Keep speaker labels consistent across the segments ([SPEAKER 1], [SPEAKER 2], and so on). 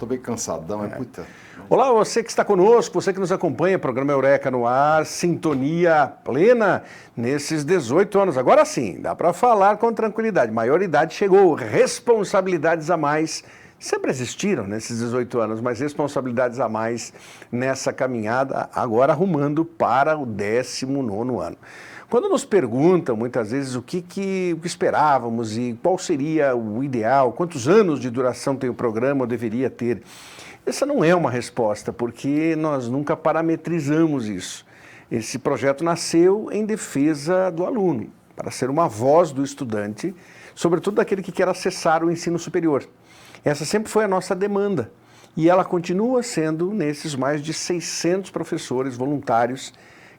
[SPEAKER 1] Estou bem cansadão, é puta.
[SPEAKER 2] Olá, você que está conosco, você que nos acompanha, programa Eureka no ar, sintonia plena nesses 18 anos. Agora sim, dá para falar com tranquilidade. Maioridade chegou, responsabilidades a mais sempre existiram nesses 18 anos, mas responsabilidades a mais nessa caminhada, agora arrumando para o 19º ano. Quando nos perguntam, muitas vezes, o que esperávamos e qual seria o ideal, quantos anos de duração tem o programa ou deveria ter, essa não é uma resposta, porque nós nunca parametrizamos isso. Esse projeto nasceu em defesa do aluno, para ser uma voz do estudante, sobretudo daquele que quer acessar o ensino superior. Essa sempre foi a nossa demanda e ela continua sendo nesses mais de 600 professores voluntários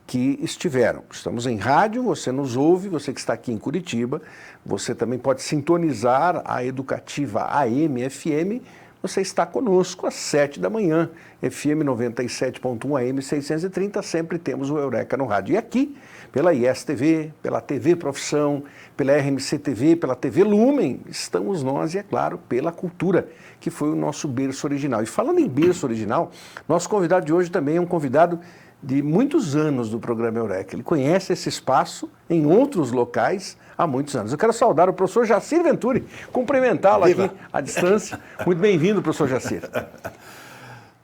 [SPEAKER 2] que estiveram. Estamos em rádio, você nos ouve, você que está aqui em Curitiba, você também pode sintonizar a educativa AM, FM, você está conosco às 7 da manhã, FM 97.1 AM 630, sempre temos o Eureka no rádio. E aqui, pela ISTV, pela TV Profissão, pela RMC TV, pela TV Lumen, estamos nós e, é claro, pela Cultura, que foi o nosso berço original. E falando em berço original, nosso convidado de hoje também é um convidado de muitos anos do programa Eureka. Ele conhece esse espaço em outros locais há muitos anos. Eu quero saudar o professor Jacir Venturi, cumprimentá-lo aqui à distância. Muito bem-vindo, professor Jacir.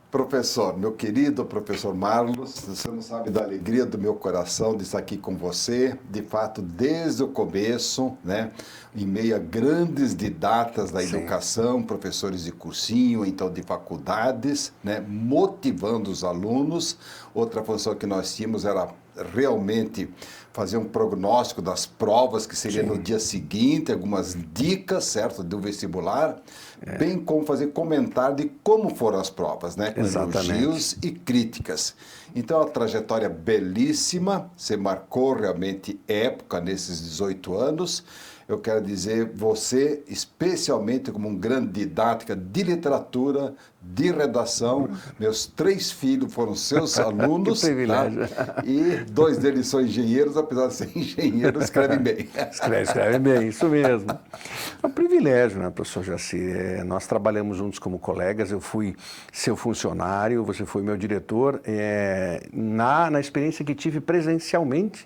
[SPEAKER 1] Professor, meu querido professor Marlos, você não sabe da alegria do meu coração de estar aqui com você, de fato, desde o começo, né, em meio a grandes didatas da educação, professores de cursinho, então de faculdades, né, motivando os alunos. Outra função que nós tínhamos era realmente fazer um prognóstico das provas que seria no dia seguinte, algumas dicas, certo, do vestibular, bem como fazer comentário de como foram as provas, né, com elogios e críticas. Então, a trajetória belíssima, você marcou realmente época nesses 18 anos. Eu quero dizer, você, especialmente como um grande didática de literatura, de redação, meus 3 filhos foram seus alunos,
[SPEAKER 2] que privilégio.
[SPEAKER 1] Tá? E 2 deles são engenheiros, apesar de ser engenheiros, escrevem bem.
[SPEAKER 2] Escrevem bem, isso mesmo. É um privilégio, né, professor Jacir? Nós trabalhamos juntos como colegas, eu fui seu funcionário, você foi meu diretor, na experiência que tive presencialmente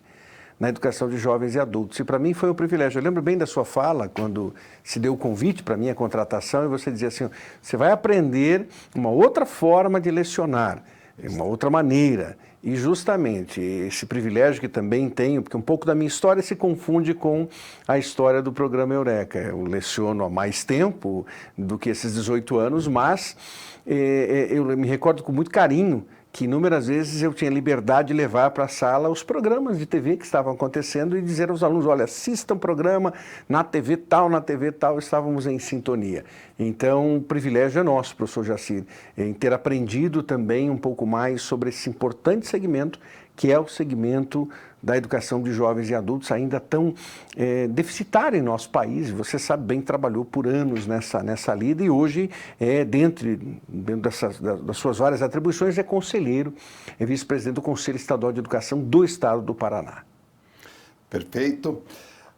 [SPEAKER 2] na educação de jovens e adultos. E para mim foi um privilégio. Eu lembro bem da sua fala, quando se deu o convite para a minha contratação, e você dizia assim, você vai aprender uma outra forma de lecionar, uma outra maneira. E justamente esse privilégio que também tenho, porque um pouco da minha história se confunde com a história do programa Eureka. Eu leciono há mais tempo do que esses 18 anos, mas eu me recordo com muito carinho que inúmeras vezes eu tinha liberdade de levar para a sala os programas de TV que estavam acontecendo e dizer aos alunos, olha, assistam o programa na TV tal, estávamos em sintonia. Então, o privilégio é nosso, professor Jacir, em ter aprendido também um pouco mais sobre esse importante segmento, que é o segmento da educação de jovens e adultos, ainda tão deficitário em nosso país. Você sabe bem, trabalhou por anos nessa lida e hoje, dentro das suas várias atribuições, é conselheiro, é vice-presidente do Conselho Estadual de Educação do Estado do Paraná.
[SPEAKER 1] Perfeito.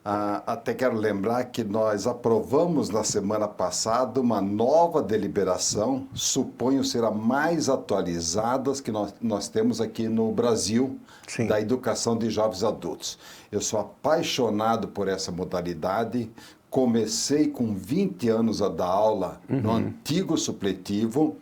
[SPEAKER 1] Até quero lembrar que nós aprovamos na semana passada uma nova deliberação, suponho ser a mais atualizada que nós temos aqui no Brasil, da educação de jovens adultos. Eu sou apaixonado por essa modalidade, comecei com 20 anos a dar aula no antigo supletivo,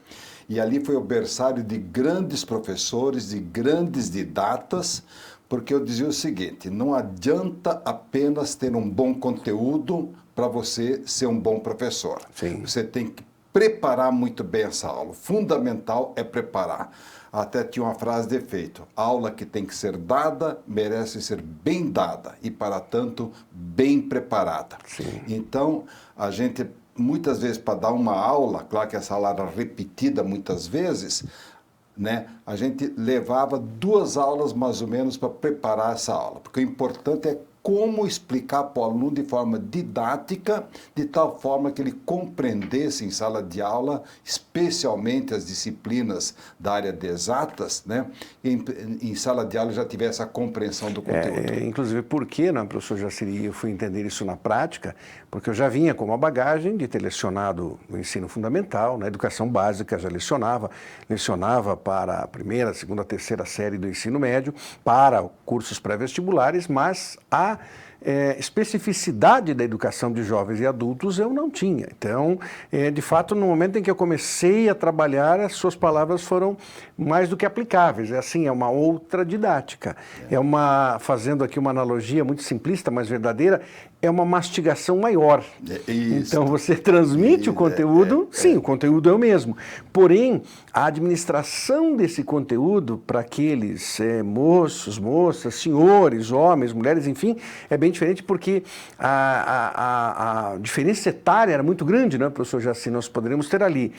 [SPEAKER 1] e ali foi o berçário de grandes professores, de grandes didatas, porque eu dizia o seguinte, não adianta apenas ter um bom conteúdo para você ser um bom professor.
[SPEAKER 2] Sim.
[SPEAKER 1] Você tem que preparar muito bem essa aula. O fundamental é preparar. Até tinha uma frase de efeito, aula que tem que ser dada, merece ser bem dada e, para tanto, bem preparada.
[SPEAKER 2] Sim.
[SPEAKER 1] Então, a gente, muitas vezes, para dar uma aula, claro que essa aula era repetida muitas vezes, né, a gente levava 2 aulas mais ou menos para preparar essa aula, porque o importante é como explicar para o aluno de forma didática, de tal forma que ele compreendesse em sala de aula, especialmente as disciplinas da área de exatas, né? Em sala de aula já tivesse a compreensão do conteúdo.
[SPEAKER 2] Inclusive, por que, né, professor Jaciri, eu fui entender isso na prática? Porque eu já vinha com uma bagagem de ter lecionado no ensino fundamental, na educação básica já lecionava para a primeira, segunda, terceira série do ensino médio, para cursos pré-vestibulares, mas a especificidade da educação de jovens e adultos eu não tinha. Então, de fato, no momento em que eu comecei a trabalhar, as suas palavras foram mais do que aplicáveis. É assim, é uma outra didática. Fazendo aqui uma analogia muito simplista, mas verdadeira, é uma mastigação maior. Então, você transmite o conteúdo, sim, o conteúdo é o mesmo. Porém, a administração desse conteúdo para aqueles moços, moças, senhores, homens, mulheres, enfim, é bem diferente porque a diferença etária era muito grande, né, professor Jaci? Nós poderíamos ter ali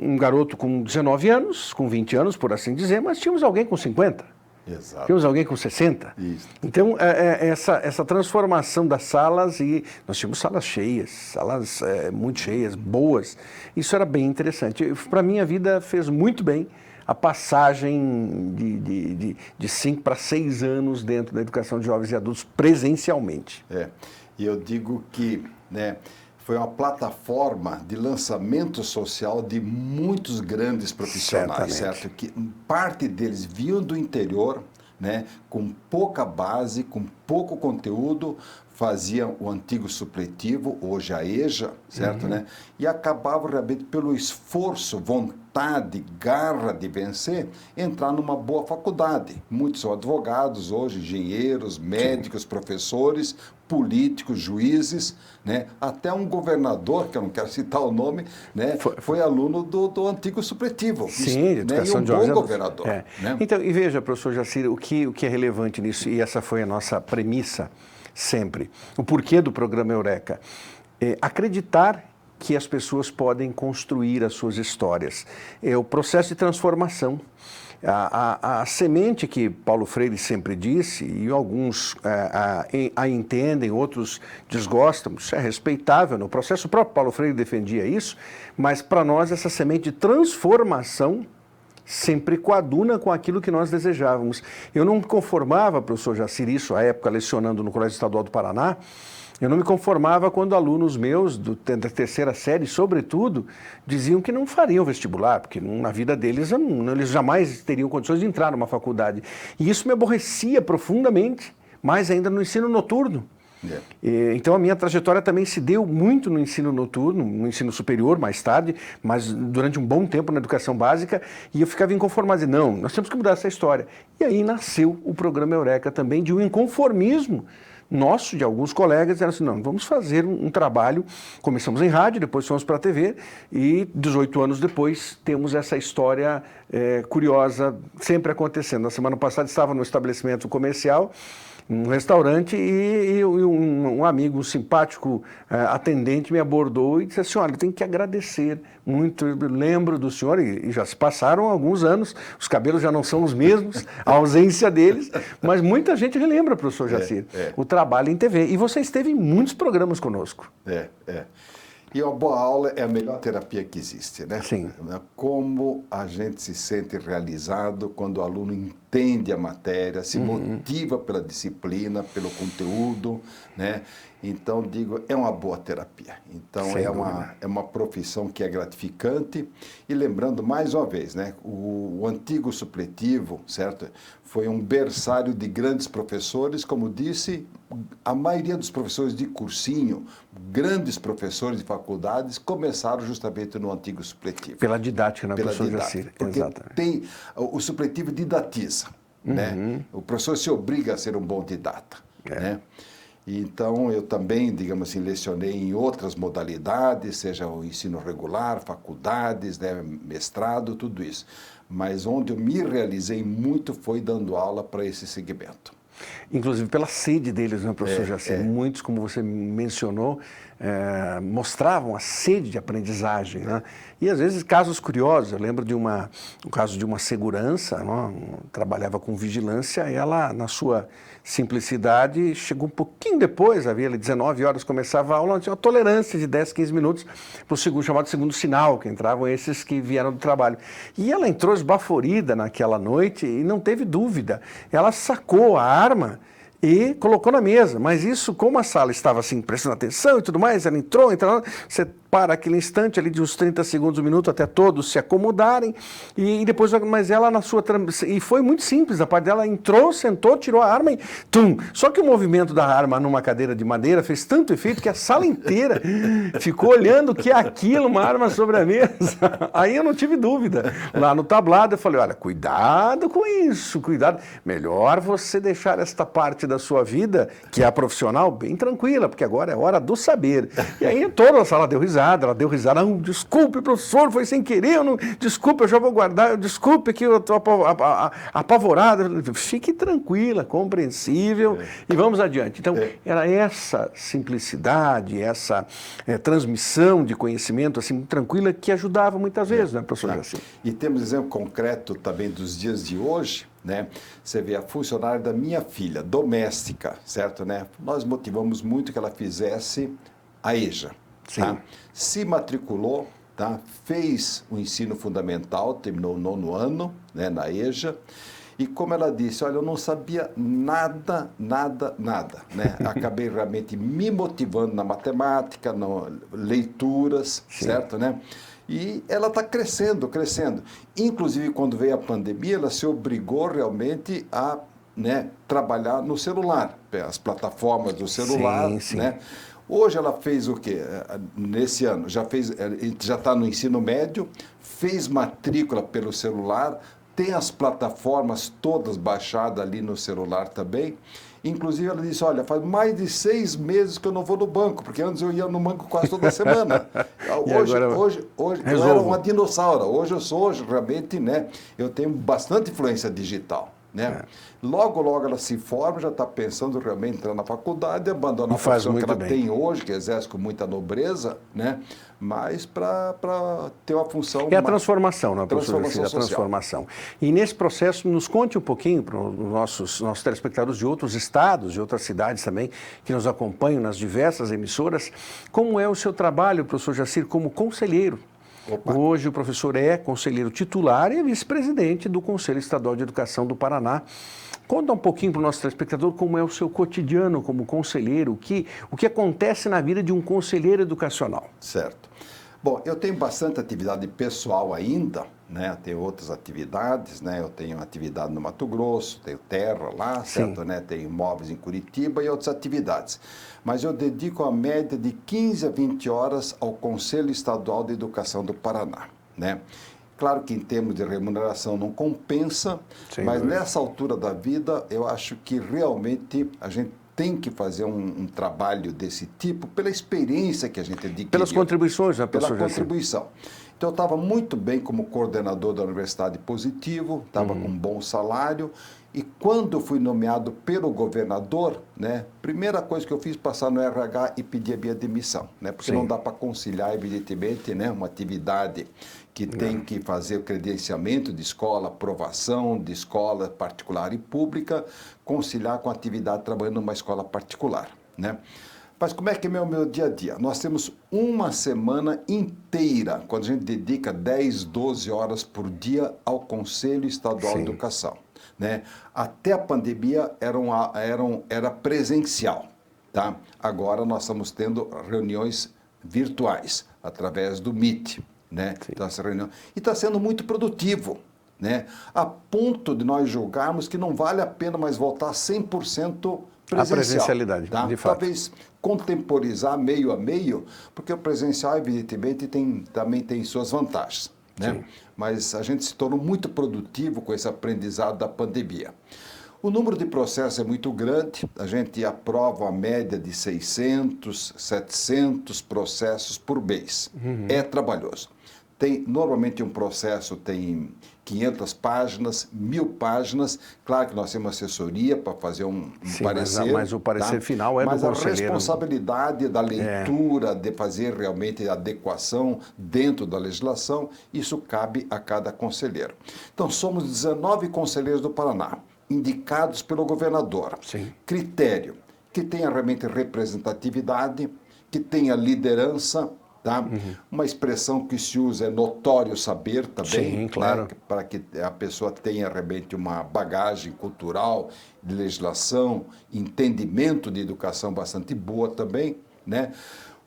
[SPEAKER 2] um garoto com 19 anos, com 20 anos, por assim dizer, mas tínhamos alguém com 50.
[SPEAKER 1] Exato.
[SPEAKER 2] Tínhamos alguém com 60.
[SPEAKER 1] Isso.
[SPEAKER 2] Então, essa transformação das salas, e nós tínhamos salas cheias, salas muito cheias, boas. Isso era bem interessante. Para a minha vida fez muito bem a passagem de 5 para 6 anos dentro da educação de jovens e adultos presencialmente.
[SPEAKER 1] E eu digo que, né, foi uma plataforma de lançamento social de muitos grandes profissionais, certo? Que parte deles vinham do interior, né, com pouca base, com pouco conteúdo, faziam o antigo supletivo, hoje a EJA, certo, né? E acabavam realmente pelo esforço, vontade, garra de vencer, entrar numa boa faculdade. Muitos são advogados hoje, engenheiros, médicos, professores, políticos, juízes, né? Até um governador, que eu não quero citar o nome, né? Foi aluno do antigo supletivo.
[SPEAKER 2] Sim, educação
[SPEAKER 1] de jovens. E um bom governador.
[SPEAKER 2] Né? Então, e veja, professor Jacir, o que é relevante nisso, e essa foi a nossa premissa sempre, o porquê do programa Eureka, acreditar que as pessoas podem construir as suas histórias. É o processo de transformação. A semente que Paulo Freire sempre disse, e alguns a entendem, outros desgostam, isso é respeitável, no processo o próprio Paulo Freire defendia isso, mas para nós essa semente de transformação sempre coaduna com aquilo que nós desejávamos. Eu não me conformava, professor Jacir, isso à época lecionando no Colégio Estadual do Paraná, eu não me conformava quando alunos meus da terceira série, sobretudo, diziam que não fariam vestibular, porque na vida deles eles jamais teriam condições de entrar numa faculdade. E isso me aborrecia profundamente, mais ainda no ensino noturno. Então a minha trajetória também se deu muito no ensino noturno, no ensino superior mais tarde, mas durante um bom tempo na educação básica, e eu ficava inconformado, dizendo, não, nós temos que mudar essa história. E aí nasceu o programa Eureka também, de um inconformismo nosso, de alguns colegas, disseram assim, não, vamos fazer um trabalho, começamos em rádio, depois fomos para a TV, e 18 anos depois temos essa história curiosa sempre acontecendo. Na semana passada estava no estabelecimento comercial, num restaurante, e um amigo, um simpático atendente me abordou e disse assim, olha, tem que agradecer muito, eu lembro do senhor, e já se passaram alguns anos, os cabelos já não são os mesmos, a ausência deles, mas muita gente relembra, professor Jacir, o trabalho em TV. E você esteve em muitos programas conosco.
[SPEAKER 1] E uma boa aula é a melhor terapia que existe, né?
[SPEAKER 2] Sim.
[SPEAKER 1] Como a gente se sente realizado quando o aluno entende a matéria, se motiva pela disciplina, pelo conteúdo, né? Então, digo, é uma boa terapia. Então, é uma profissão que é gratificante. E lembrando, mais uma vez, né? O antigo supletivo, certo? Foi um berçário de grandes professores, como disse, a maioria dos professores de cursinho, grandes professores de faculdades, começaram justamente no antigo supletivo.
[SPEAKER 2] Pela didática, né, professor Jacir?
[SPEAKER 1] Exatamente. O supletivo didatiza, né? O professor se obriga a ser um bom didata, né? Então, eu também, digamos assim, lecionei em outras modalidades, seja o ensino regular, faculdades, né, mestrado, tudo isso. Mas onde eu me realizei muito foi dando aula para esse segmento.
[SPEAKER 2] Inclusive pela sede deles, né, professor Jacir? Muitos, como você mencionou, mostravam a sede de aprendizagem, né? E às vezes casos curiosos. Eu lembro de um caso de uma segurança, né? Trabalhava com vigilância, ela na sua simplicidade chegou um pouquinho depois, havia ali 19 horas, começava a aula, tinha uma tolerância de 10, 15 minutos para o chamado segundo sinal, que entravam esses que vieram do trabalho. E ela entrou esbaforida naquela noite e não teve dúvida. Ela sacou a arma e colocou na mesa, mas isso, como a sala estava assim, prestando atenção e tudo mais, ela entrou, você para aquele instante ali de uns 30 segundos, 1 minuto, até todos se acomodarem, e depois, mas ela na sua, e foi muito simples, a parte dela entrou, sentou, tirou a arma e tum! Só que o movimento da arma numa cadeira de madeira fez tanto efeito que a sala inteira ficou olhando o que é aquilo, uma arma sobre a mesa. Aí eu não tive dúvida. Lá no tablado eu falei, olha, cuidado com isso, cuidado, melhor você deixar esta parte da sua vida, que é a profissional, bem tranquila, porque agora é hora do saber. E aí toda a sala deu risada, ela deu risada, não, desculpe, professor, foi sem querer, desculpe, eu já vou guardar, desculpe que eu estou apavorada. Fique tranquila, compreensível, e vamos adiante. Então, era essa simplicidade, essa transmissão de conhecimento assim, tranquila, que ajudava muitas vezes, né, professor Jaci?
[SPEAKER 1] E temos exemplo concreto também dos dias de hoje, né? Você vê a funcionária da minha filha, doméstica, certo, né? Nós motivamos muito que ela fizesse a EJA. Tá? Se matriculou, tá? Fez o ensino fundamental, terminou o 9º ano, né, na EJA, e como ela disse, olha, eu não sabia nada, né? Acabei realmente me motivando na matemática, nas leituras, certo, né? E ela está crescendo. Inclusive, quando veio a pandemia, ela se obrigou realmente a, né, trabalhar no celular, as plataformas do celular, né? Hoje ela fez o quê? Nesse ano, já está no ensino médio, fez matrícula pelo celular, tem as plataformas todas baixadas ali no celular também. Inclusive ela disse, olha, faz mais de 6 meses que eu não vou no banco, porque antes eu ia no banco quase toda semana. Hoje eu era uma dinossauro, hoje eu sou realmente, né, eu tenho bastante influência digital. Né? Logo ela se forma, já está pensando realmente em entrar na faculdade, abandonar a profissão que ela tem hoje, que exerce com muita nobreza, né? Mas para ter uma função...
[SPEAKER 2] É a transformação, né, professor? A transformação. E nesse processo, nos conte um pouquinho para os nossos telespectadores de outros estados, de outras cidades também, que nos acompanham nas diversas emissoras, como é o seu trabalho, professor Jacir, como conselheiro. Hoje o professor é conselheiro titular e vice-presidente do Conselho Estadual de Educação do Paraná. Conta um pouquinho para o nosso telespectador como é o seu cotidiano como conselheiro, o que acontece na vida de um conselheiro educacional.
[SPEAKER 1] Certo. Bom, eu tenho bastante atividade pessoal ainda, né? Tenho outras atividades, né? Eu tenho atividade no Mato Grosso, tenho terra lá, certo, né? Tenho imóveis em Curitiba e outras atividades. Mas eu dedico a média de 15 a 20 horas ao Conselho Estadual de Educação do Paraná, né? Claro que em termos de remuneração não compensa, mas nessa altura da vida eu acho que realmente a gente tem que fazer um trabalho desse tipo pela experiência que a gente adquiriu.
[SPEAKER 2] Pelas contribuições, né, professor?
[SPEAKER 1] Pela contribuição. Então, eu estava muito bem como coordenador da Universidade Positivo, estava com um bom salário, e quando eu fui nomeado pelo governador, né, primeira coisa que eu fiz, passar no RH e pedir a minha demissão, né, porque não dá para conciliar, evidentemente, né, uma atividade que tem que fazer o credenciamento de escola, aprovação de escola particular e pública, conciliar com a atividade trabalhando numa escola particular, né? Mas como é que é o meu dia a dia? Nós temos uma semana inteira, quando a gente dedica 10, 12 horas por dia ao Conselho Estadual de Educação, né? Até a pandemia era presencial, tá? Agora nós estamos tendo reuniões virtuais, através do Meet, né? Então, essa reunião. E está sendo muito produtivo, né? A ponto de nós julgarmos que não vale a pena mais voltar 100% presencial.
[SPEAKER 2] A presencialidade,
[SPEAKER 1] tá?
[SPEAKER 2] de fato.
[SPEAKER 1] Talvez contemporizar meio a meio, porque o presencial, evidentemente, também tem suas vantagens, né? Mas a gente se tornou muito produtivo com esse aprendizado da pandemia. O número de processos é muito grande, a gente aprova a média de 600, 700 processos por mês. É trabalhoso. Normalmente um processo tem 500 páginas, 1000 páginas. Claro que nós temos assessoria para fazer um parecer.
[SPEAKER 2] Mas o parecer final é do conselheiro.
[SPEAKER 1] Mas a responsabilidade da leitura, de fazer realmente a adequação dentro da legislação, isso cabe a cada conselheiro. Então, somos 19 conselheiros do Paraná, indicados pelo governador.
[SPEAKER 2] Sim.
[SPEAKER 1] Critério, que tenha realmente representatividade, que tenha liderança. Tá? Uma expressão que se usa é notório saber também,
[SPEAKER 2] sim, claro.
[SPEAKER 1] Né? Para que a pessoa tenha realmente uma bagagem cultural, de legislação, entendimento de educação bastante boa também. Né?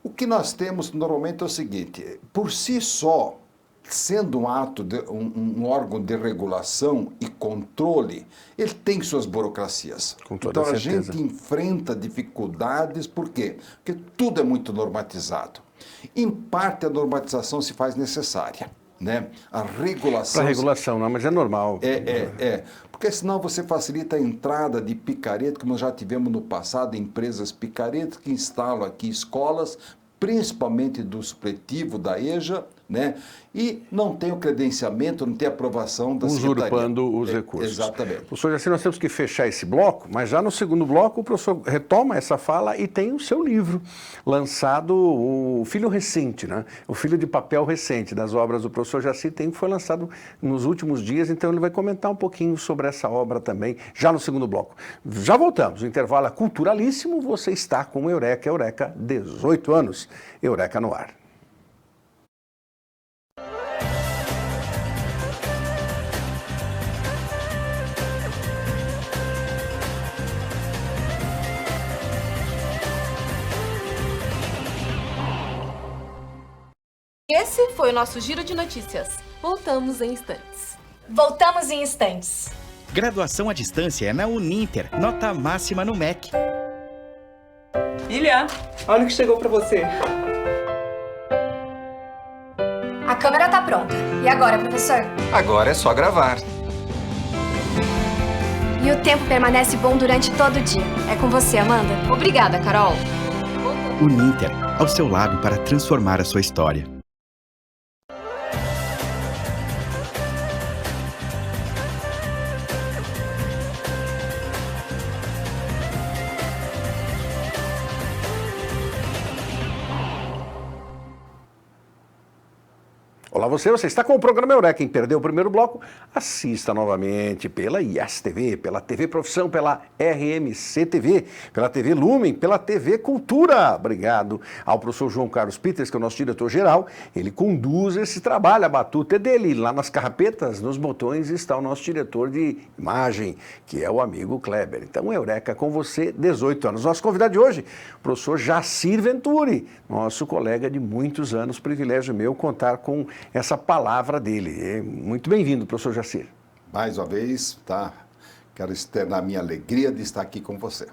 [SPEAKER 1] O que nós temos normalmente é o seguinte, por si só, sendo um ato, um órgão de regulação e controle, ele tem suas burocracias.
[SPEAKER 2] Com toda
[SPEAKER 1] então
[SPEAKER 2] certeza.
[SPEAKER 1] A gente enfrenta dificuldades, por quê? Porque tudo é muito normatizado. Em parte a normatização se faz necessária, né? A regulação...
[SPEAKER 2] Para regulação, não, mas é normal.
[SPEAKER 1] Porque senão você facilita a entrada de picareta, como já tivemos no passado, empresas picaretas que instalam aqui escolas, principalmente do supletivo da EJA, né? E não tem o credenciamento, não tem aprovação da Secretaria.
[SPEAKER 2] Usurpando os recursos.
[SPEAKER 1] Exatamente.
[SPEAKER 2] Professor Jaci, nós temos que fechar esse bloco, mas já no segundo bloco o professor retoma essa fala e tem o seu livro, lançado, o Filho Recente, né? O Filho de Papel Recente, das obras do professor Jaci, foi lançado nos últimos dias, então ele vai comentar um pouquinho sobre essa obra também, já no segundo bloco. Já voltamos, o intervalo é culturalíssimo, você está com o Eureka 18 anos, Eureka no ar.
[SPEAKER 3] Esse foi o nosso Giro de Notícias. Voltamos em instantes.
[SPEAKER 4] Voltamos em instantes.
[SPEAKER 5] Graduação à distância é na Uninter. Nota máxima no MEC.
[SPEAKER 6] Ilha, olha o que chegou pra você.
[SPEAKER 4] A câmera tá pronta. E agora, professor?
[SPEAKER 7] Agora é só gravar.
[SPEAKER 4] E o tempo permanece bom durante todo o dia. É com você, Amanda.
[SPEAKER 3] Obrigada, Carol.
[SPEAKER 5] Uninter, ao seu lado para transformar a sua história.
[SPEAKER 2] Olá você está com o programa Eureka. Quem perdeu o primeiro bloco, assista novamente pela Yes TV, pela TV Profissão, pela RMC TV, pela TV Lumen, pela TV Cultura. Obrigado ao professor João Carlos Peters, que é o nosso diretor-geral. Ele conduz esse trabalho, a batuta é dele. Lá nas carrapetas, nos botões, está o nosso diretor de imagem, que é o amigo Kleber. Então, Eureka com você, 18 anos. Nosso convidado de hoje, o professor Jacir Venturi, nosso colega de muitos anos, privilégio meu contar com essa palavra dele. Muito bem-vindo, professor Jacir.
[SPEAKER 1] Mais uma vez, tá? Quero externar a minha alegria de estar aqui com você.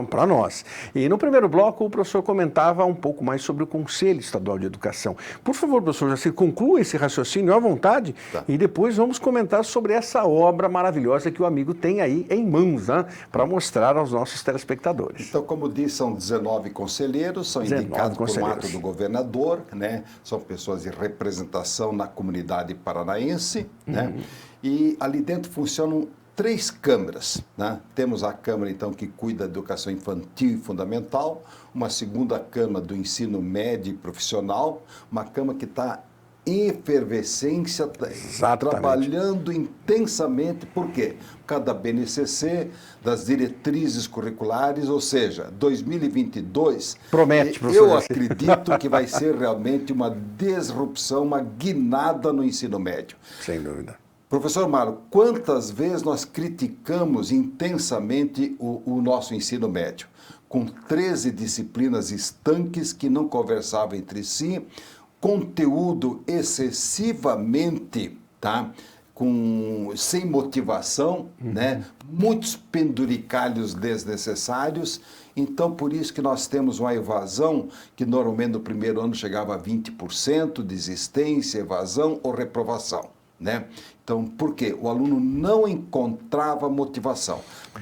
[SPEAKER 2] Para nós. E no primeiro bloco, o professor comentava um pouco mais sobre o Conselho Estadual de Educação. Por favor, professor Jacir, conclua esse raciocínio à vontade, tá, e depois vamos comentar sobre essa obra maravilhosa que o amigo tem aí em mãos, né, para mostrar aos nossos telespectadores.
[SPEAKER 1] Então, como disse, são 19 conselheiros, são indicados por um ato do governador, né? São pessoas de representação na comunidade paranaense, né? E ali dentro funcionam 3 câmaras, né? Temos a Câmara, então, que cuida da educação infantil e fundamental, uma segunda Câmara do ensino médio e profissional, uma Câmara que está em efervescência, trabalhando intensamente, por quê? Por causa da BNCC, das diretrizes curriculares, ou seja, 2022...
[SPEAKER 2] Promete, professor.
[SPEAKER 1] Eu acredito que vai ser realmente uma disrupção, uma guinada no ensino médio.
[SPEAKER 2] Sem dúvida.
[SPEAKER 1] Professor Mário, quantas vezes nós criticamos intensamente o nosso ensino médio? Com 13 disciplinas estanques que não conversavam entre si, conteúdo excessivamente, tá? Sem motivação, né? Muitos penduricalhos desnecessários. Então, por isso que nós temos uma evasão que normalmente no primeiro ano chegava a 20%, desistência, evasão ou reprovação, né? Então, por quê? O aluno não encontrava motivação.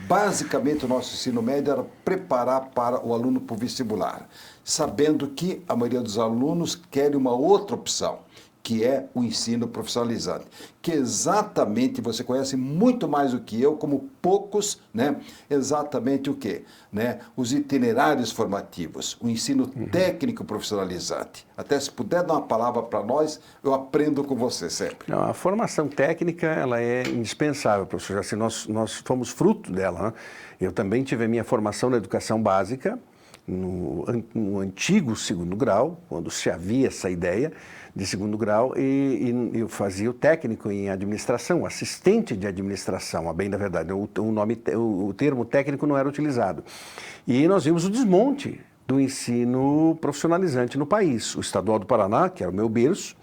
[SPEAKER 1] Basicamente, o nosso ensino médio era preparar para o aluno para o vestibular, sabendo que a maioria dos alunos querem uma outra opção, que é o ensino profissionalizante, que exatamente você conhece muito mais do que eu, como poucos, né? Exatamente o quê? Né? Os itinerários formativos, o ensino técnico profissionalizante. Até se puder dar uma palavra para nós, eu aprendo com você sempre.
[SPEAKER 2] Não, a formação técnica ela é indispensável, professor Jaci, nós fomos fruto dela, né? Eu também tive a minha formação na educação básica, no antigo segundo grau, quando se havia essa ideia de segundo grau, e eu fazia o técnico em administração, assistente de administração, a bem da verdade, o termo técnico não era utilizado. E nós vimos o desmonte do ensino profissionalizante no país. O Estadual do Paraná, que era o meu berço,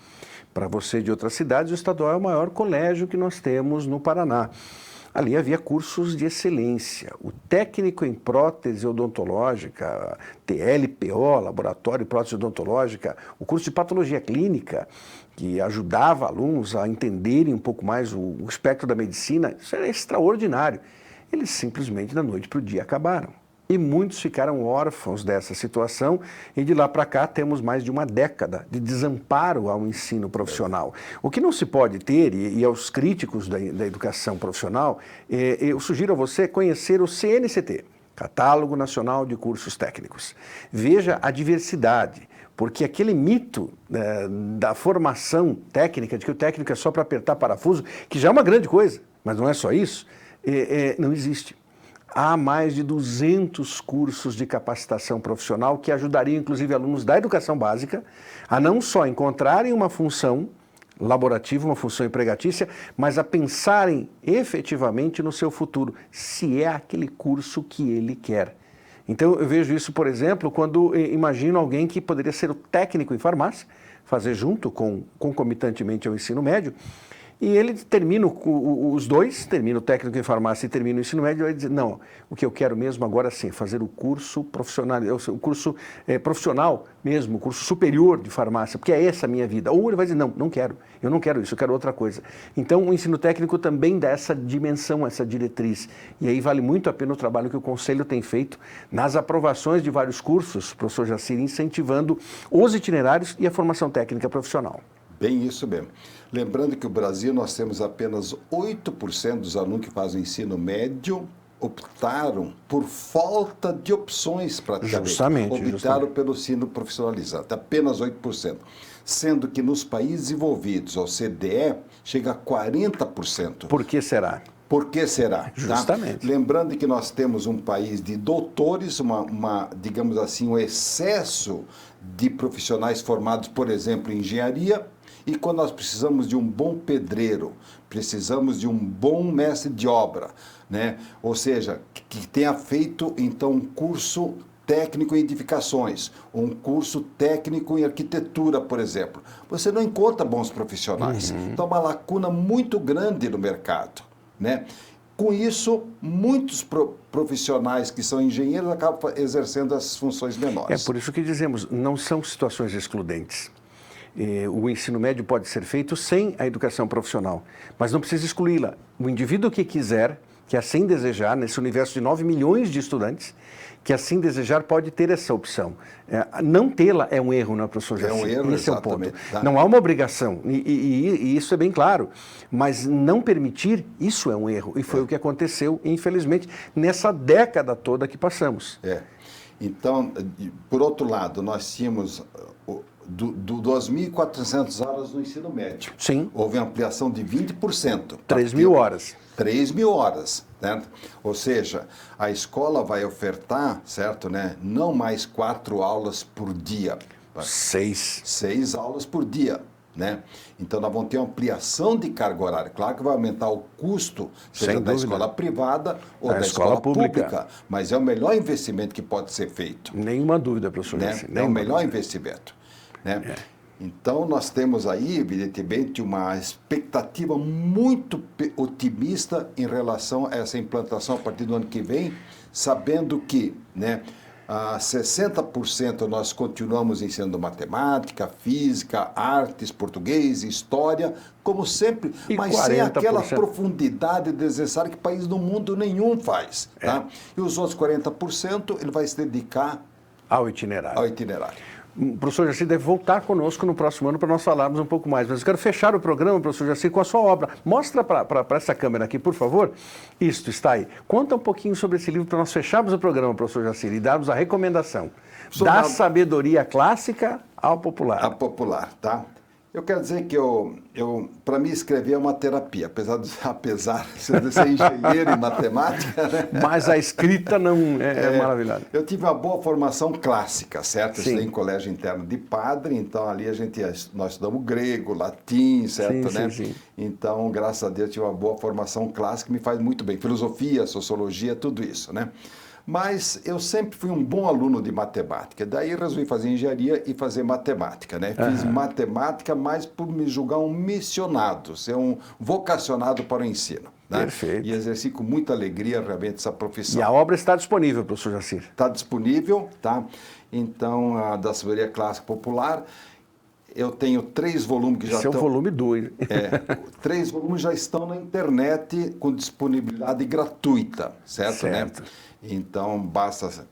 [SPEAKER 2] para você de outras cidades, o estadual é o maior colégio que nós temos no Paraná. Ali havia cursos de excelência. O técnico em prótese odontológica, TLPO, Laboratório de Prótese Odontológica, o curso de patologia clínica, que ajudava alunos a entenderem um pouco mais o espectro da medicina, isso era extraordinário. Eles simplesmente, da noite para o dia, acabaram. E muitos ficaram órfãos dessa situação e de lá para cá temos mais de uma década de desamparo ao ensino profissional. O que não se pode ter, e aos críticos da educação profissional, eu sugiro a você conhecer o CNCT, Catálogo Nacional de Cursos Técnicos. Veja a diversidade, porque aquele mito da formação técnica, de que o técnico é só para apertar parafuso, que já é uma grande coisa, mas não é só isso, não existe. Há mais de 200 cursos de capacitação profissional que ajudariam, inclusive, alunos da educação básica a não só encontrarem uma função laborativa, uma função empregatícia, mas a pensarem efetivamente no seu futuro, se é aquele curso que ele quer. Então, eu vejo isso, por exemplo, quando imagino alguém que poderia ser o técnico em farmácia, fazer junto concomitantemente ao ensino médio, e ele termina, os dois, termina o técnico em farmácia e termina o ensino médio, e vai dizer, não, o que eu quero mesmo agora sim, fazer o curso profissional, o curso profissional mesmo, o curso superior de farmácia, porque é essa a minha vida. Ou ele vai dizer, não quero, eu não quero isso, eu quero outra coisa. Então, o ensino técnico também dá essa dimensão, essa diretriz. E aí vale muito a pena o trabalho que o Conselho tem feito nas aprovações de vários cursos, professor Jacir, incentivando os itinerários e a formação técnica profissional.
[SPEAKER 1] Bem isso mesmo. Lembrando que no Brasil nós temos apenas 8% dos alunos que fazem o ensino médio optaram por falta de opções praticamente. Optaram pelo ensino profissionalizante, apenas 8%. Sendo que nos países desenvolvidos, a OCDE, chega a 40%.
[SPEAKER 2] Por que será?
[SPEAKER 1] Por que será?
[SPEAKER 2] Justamente.
[SPEAKER 1] Tá? Lembrando que nós temos um país de doutores, digamos assim, um excesso de profissionais formados, por exemplo, em engenharia, e quando nós precisamos de um bom pedreiro, precisamos de um bom mestre de obra, né? Ou seja, que tenha feito, então, um curso técnico em edificações, um curso técnico em arquitetura, por exemplo. Você não encontra bons profissionais. Então, é uma lacuna muito grande no mercado, né? Com isso, muitos profissionais que são engenheiros acabam exercendo essas funções menores.
[SPEAKER 2] É por isso que dizemos, não são situações excludentes. O ensino médio pode ser feito sem a educação profissional, mas não precisa excluí-la. O indivíduo que quiser, que assim desejar, nesse universo de 9 milhões de estudantes, que assim desejar pode ter essa opção. Não tê-la é um erro, não é, professor Jacir?
[SPEAKER 1] É um erro,
[SPEAKER 2] esse
[SPEAKER 1] exatamente.
[SPEAKER 2] É o ponto.
[SPEAKER 1] Tá.
[SPEAKER 2] Não há uma obrigação, e isso é bem claro, mas não permitir, isso é um erro, e foi o que aconteceu, infelizmente, nessa década toda que passamos.
[SPEAKER 1] Então, por outro lado, nós tínhamos 2.400 aulas no ensino médio.
[SPEAKER 2] Sim.
[SPEAKER 1] Houve ampliação de 20%.
[SPEAKER 2] 3.000 horas.
[SPEAKER 1] 3.000 horas, certo? Ou seja, a escola vai ofertar, certo, né? Não mais 4 aulas por dia. 6 aulas por dia, né? Então, nós vamos ter uma ampliação de carga horária. Claro que vai aumentar o custo, seja da escola privada ou da escola pública. Mas é o melhor investimento que pode ser feito.
[SPEAKER 2] Nenhuma dúvida, professor.
[SPEAKER 1] Né? É o melhor investimento. Né? Então, nós temos aí, evidentemente, uma expectativa muito otimista em relação a essa implantação a partir do ano que vem, sabendo que, né, 60% nós continuamos ensinando matemática, física, artes, português, história, como sempre, mas sem aquela profundidade necessária que país do mundo nenhum faz. Tá? E os outros 40% ele vai se dedicar
[SPEAKER 2] ao itinerário. O professor Jaci deve voltar conosco no próximo ano para nós falarmos um pouco mais. Mas eu quero fechar o programa, professor Jaci, com a sua obra. Mostra para essa câmera aqui, por favor. Isto está aí. Conta um pouquinho sobre esse livro para nós fecharmos o programa, professor Jaci, e darmos a recomendação. Da sabedoria clássica ao popular.
[SPEAKER 1] A popular, tá? Eu quero dizer que para mim escrever é uma terapia, apesar de ser engenheiro em matemática, né?
[SPEAKER 2] Mas a escrita não é maravilhosa.
[SPEAKER 1] Eu tive uma boa formação clássica, certo? Eu
[SPEAKER 2] Sim.
[SPEAKER 1] estudei em colégio interno de padre, então ali nós estudamos grego, latim, certo,
[SPEAKER 2] sim,
[SPEAKER 1] né?
[SPEAKER 2] Sim.
[SPEAKER 1] Então, graças a Deus, tive uma boa formação clássica que me faz muito bem. Filosofia, sociologia, tudo isso, né? Mas eu sempre fui um bom aluno de matemática. Daí resolvi fazer engenharia e fazer matemática, né? Fiz matemática mais por me julgar um missionado, ser um vocacionado para o ensino. Né?
[SPEAKER 2] Perfeito.
[SPEAKER 1] E exerci com muita alegria realmente essa profissão.
[SPEAKER 2] E a obra está disponível, professor Jaci?
[SPEAKER 1] Está disponível, tá? Então, a da sabedoria clássica popular, eu tenho 3 volumes que já
[SPEAKER 2] estão... Esse é o volume 2.
[SPEAKER 1] 3 volumes já estão na internet com disponibilidade gratuita, certo? Né? Então, basta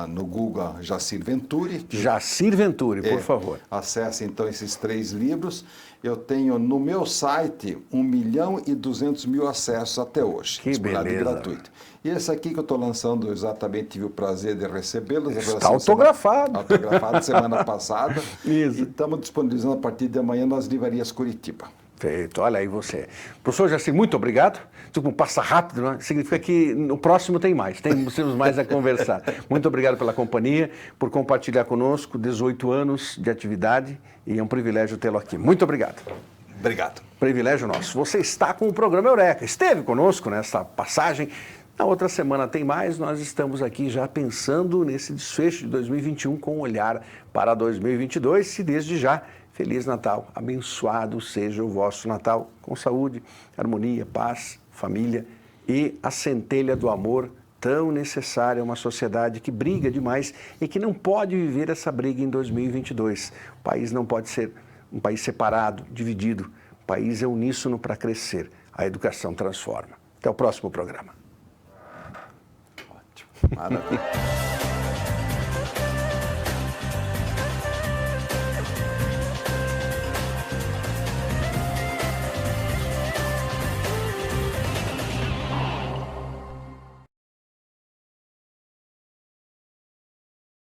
[SPEAKER 1] no Google Jacir Venturi.
[SPEAKER 2] Jacir Venturi, por favor.
[SPEAKER 1] Acesse, então, esses 3 livros. Eu tenho no meu site 1.200.000 acessos até hoje.
[SPEAKER 2] Que beleza.
[SPEAKER 1] Gratuito. E esse aqui que eu estou lançando, exatamente tive o prazer de recebê-lo.
[SPEAKER 2] Está autografado.
[SPEAKER 1] Autografado semana passada.
[SPEAKER 2] Isso.
[SPEAKER 1] E estamos disponibilizando a partir de amanhã nas livrarias Curitiba.
[SPEAKER 2] Perfeito, olha aí você. Professor Jaci, muito obrigado. Tipo, passa rápido, né? Significa que no próximo tem mais, temos mais a conversar. Muito obrigado pela companhia, por compartilhar conosco 18 anos de atividade e é um privilégio tê-lo aqui. Muito obrigado.
[SPEAKER 1] Obrigado.
[SPEAKER 2] Privilégio nosso. Você está com o programa Eureka, esteve conosco nessa passagem. Na outra semana tem mais, nós estamos aqui já pensando nesse desfecho de 2021 com um olhar para 2022 e desde já, Feliz Natal, abençoado seja o vosso Natal, com saúde, harmonia, paz, família e a centelha do amor tão necessária a uma sociedade que briga demais e que não pode viver essa briga em 2022. O país não pode ser um país separado, dividido. O país é uníssono para crescer. A educação transforma. Até o próximo programa.
[SPEAKER 1] Ótimo. Maravilha.